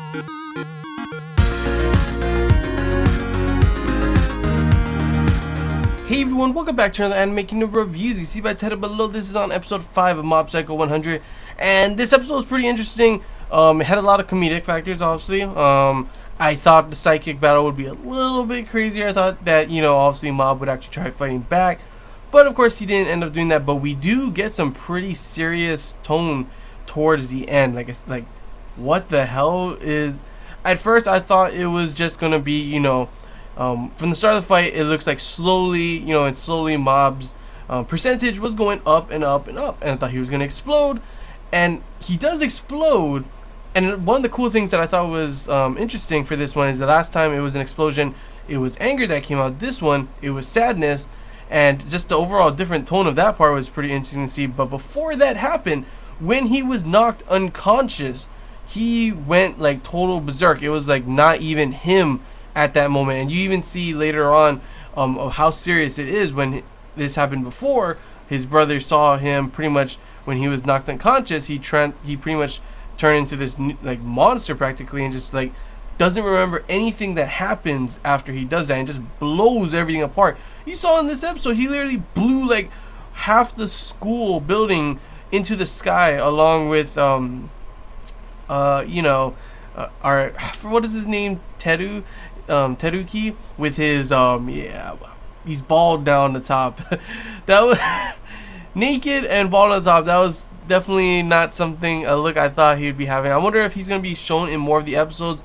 Hey everyone, welcome back to another Anime Kingdom reviews. You can see by the title below, this is on episode 5 of Mob Psycho 100. And this episode was pretty interesting. It had a lot of comedic factors, obviously. I thought the psychic battle would be a little bit crazier. I thought that, obviously Mob would actually try fighting back. But of course he didn't end up doing that. But we do get some pretty serious tone towards the end. Like what the hell is... At first I thought it was just going to be, from the start of the fight, it looks like slowly, Mob's percentage was going up and up and up. And I thought he was going to explode. And he does explode. And one of the cool things that I thought was interesting for this one is the last time it was an explosion, it was anger that came out. This one, it was sadness. And just the overall different tone of that part was pretty interesting to see. But before that happened, when he was knocked unconscious, he went like total berserk. It was like not even him at that moment. And you even see later on of how serious it is when this happened before. His brother saw him pretty much when he was knocked unconscious. He pretty much turned into this like monster practically, and just like doesn't remember anything that happens after he does that, and just blows everything apart. You saw in this episode, he literally blew like half the school building into the sky, along with our for what is his name, Teruki, with his he's bald down the top. That was naked and bald on the top. That was definitely not something a look I thought he'd be having. I wonder if he's gonna be shown in more of the episodes.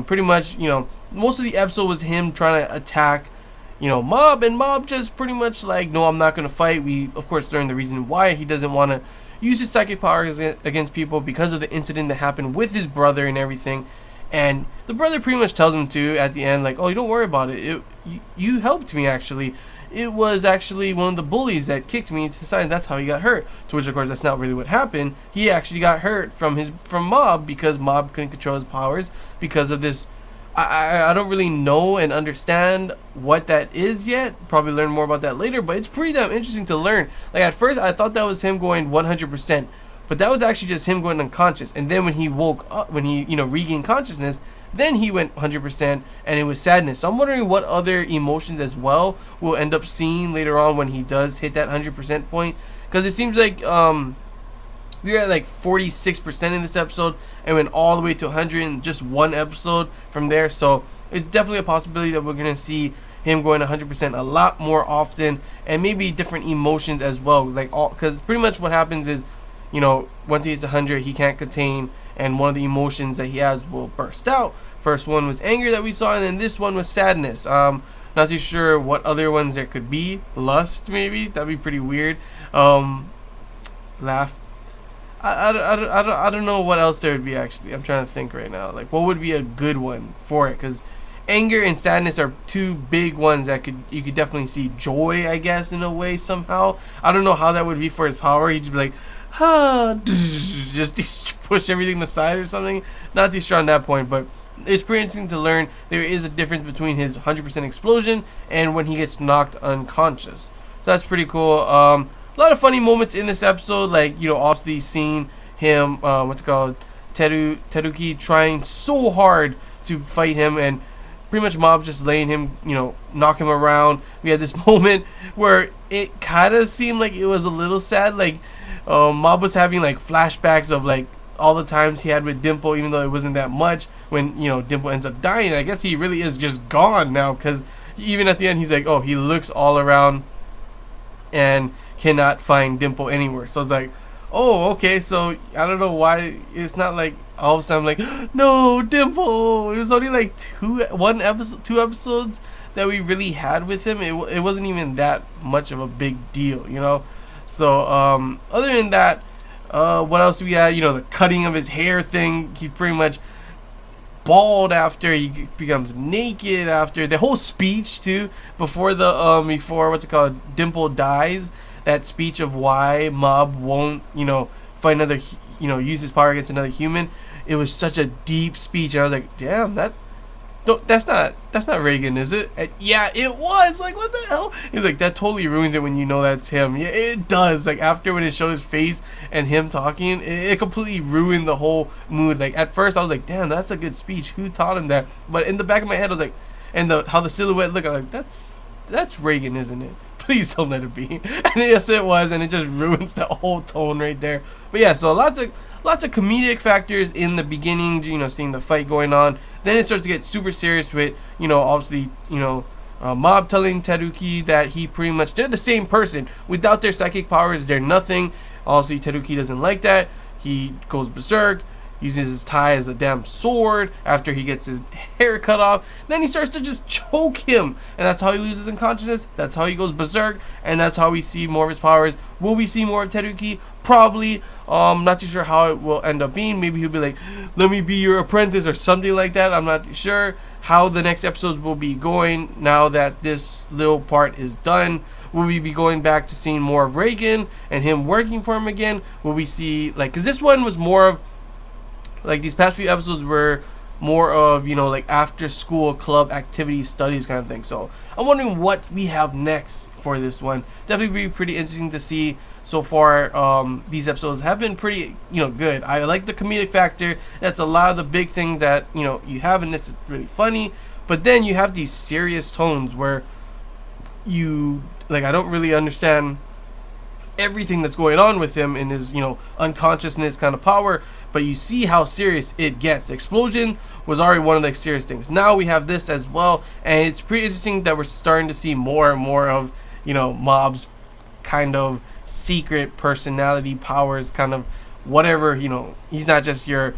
Pretty much, most of the episode was him trying to attack, Mob, and Mob just pretty much like, no, I'm not gonna fight. We of course learned the reason why he doesn't want to use his psychic powers against people because of the incident that happened with his brother and everything. And the brother pretty much tells him to at the end, like, oh, you don't worry about it. You helped me, actually. It was actually one of the bullies that kicked me to the side. That's how he got hurt. To which, of course, that's not really what happened. He actually got hurt from Mob, because Mob couldn't control his powers because of this. I don't really know and understand what that is yet. Probably learn more about that later. But it's pretty damn interesting to learn. Like, at first, I thought that was him going 100%. But that was actually just him going unconscious. And then when he woke up, when he, regained consciousness, then he went 100%, and it was sadness. So I'm wondering what other emotions as well we'll end up seeing later on when he does hit that 100% point. Because it seems like we were at like 46% in this episode and went all the way to 100 in just one episode from there. So it's definitely a possibility that we're going to see him going 100% a lot more often, and maybe different emotions as well. Like, because pretty much what happens is, once he hits 100, he can't contain, and one of the emotions that he has will burst out. First one was anger that we saw, and then this one was sadness. Not too sure what other ones there could be. Lust, maybe? That'd be pretty weird. Laugh. I don't know what else there would be, actually. I'm trying to think right now. Like, what would be a good one for it? Because anger and sadness are two big ones that you could definitely see. Joy, I guess, in a way, somehow. I don't know how that would be for his power. He'd just be like, just push everything aside or something. Not too sure on that point, but it's pretty interesting to learn there is a difference between his 100% explosion and when he gets knocked unconscious. So that's pretty cool. A lot of funny moments in this episode, like, obviously seeing him, Teruki trying so hard to fight him, and pretty much Mob just laying him, knock him around. We had this moment where it kind of seemed like it was a little sad, like Mob was having like flashbacks of like all the times he had with Dimple, even though it wasn't that much, when Dimple ends up dying. I guess he really is just gone now, because even at the end he's like, oh, he looks all around and cannot find Dimple anywhere. So it's like, oh, okay, so I don't know why it's not like all of a sudden like, no, Dimple. It was only like two episodes that we really had with him. It wasn't even that much of a big deal, So other than that, what else do we had? The cutting of his hair thing. He's pretty much bald after he becomes naked, after the whole speech too, before Dimple dies. That speech of why Mob won't, fight another, use his power against another human. It was such a deep speech, and I was like, damn, that That's not Reagan, is it? And yeah, it was. Like, what the hell? He's like, that totally ruins it when you know that's him. Yeah, it does. Like, after when it showed his face and him talking, it completely ruined the whole mood. Like, at first I was like, damn, that's a good speech. Who taught him that? But in the back of my head I was like, and how the silhouette looked, I'm like, that's Reagan, isn't it? Please don't let it be. And yes, it was, and it just ruins the whole tone right there. But yeah, so lots of comedic factors in the beginning, you know, seeing the fight going on. Then it starts to get super serious with, you know, obviously, you know, Mob telling Teruki that he pretty much, they're the same person. Without their psychic powers, they're nothing. Obviously, Teruki doesn't like that. He goes berserk, uses his tie as a damn sword after he gets his hair cut off. Then he starts to just choke him, and that's how he loses consciousness. That's how he goes berserk, and that's how we see more of his powers. Will we see more of Teruki? Probably. Not too sure how it will end up being. Maybe he'll be like, let me be your apprentice or something like that. I'm not too sure how the next episodes will be going now that this little part is done. Will we be going back to seeing more of Reagan and him working for him again? Will we see, like, because this one was more of, like, these past few episodes were more of, you know, like after school club activities, studies kind of thing. So I'm wondering what we have next for this one. Definitely be pretty interesting to see. So far, these episodes have been pretty, you know, good. I like the comedic factor. That's a lot of the big things that, you know, you have in this. It's really funny. But then you have these serious tones where you, like, I don't really understand everything that's going on with him in his, you know, unconsciousness kind of power, but you see how serious it gets. Explosion was already one of the serious things. Now we have this as well, and it's pretty interesting that we're starting to see more and more of, you know, Mob's kind of secret personality powers, kind of whatever, you know. He's not just your,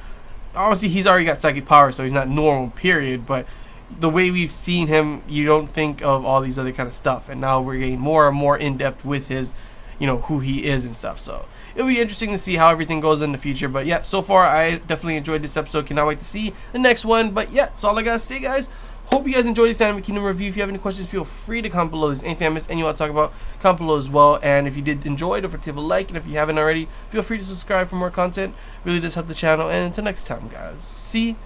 obviously he's already got psychic powers, so he's not normal, period, but the way we've seen him, you don't think of all these other kind of stuff, and now we're getting more and more in depth with his, you know, who he is and stuff. So it'll be interesting to see how everything goes in the future. But yeah, so far I definitely enjoyed this episode. Cannot wait to see the next one. But yeah, that's all I gotta say, guys. Hope you guys enjoyed this Anime Kingdom review. If you have any questions, feel free to comment below. If there's anything I missed and you want to talk about, comment below as well. And if you did enjoy, don't forget to leave a like. And if you haven't already, feel free to subscribe for more content. Really does help the channel. And until next time, guys. See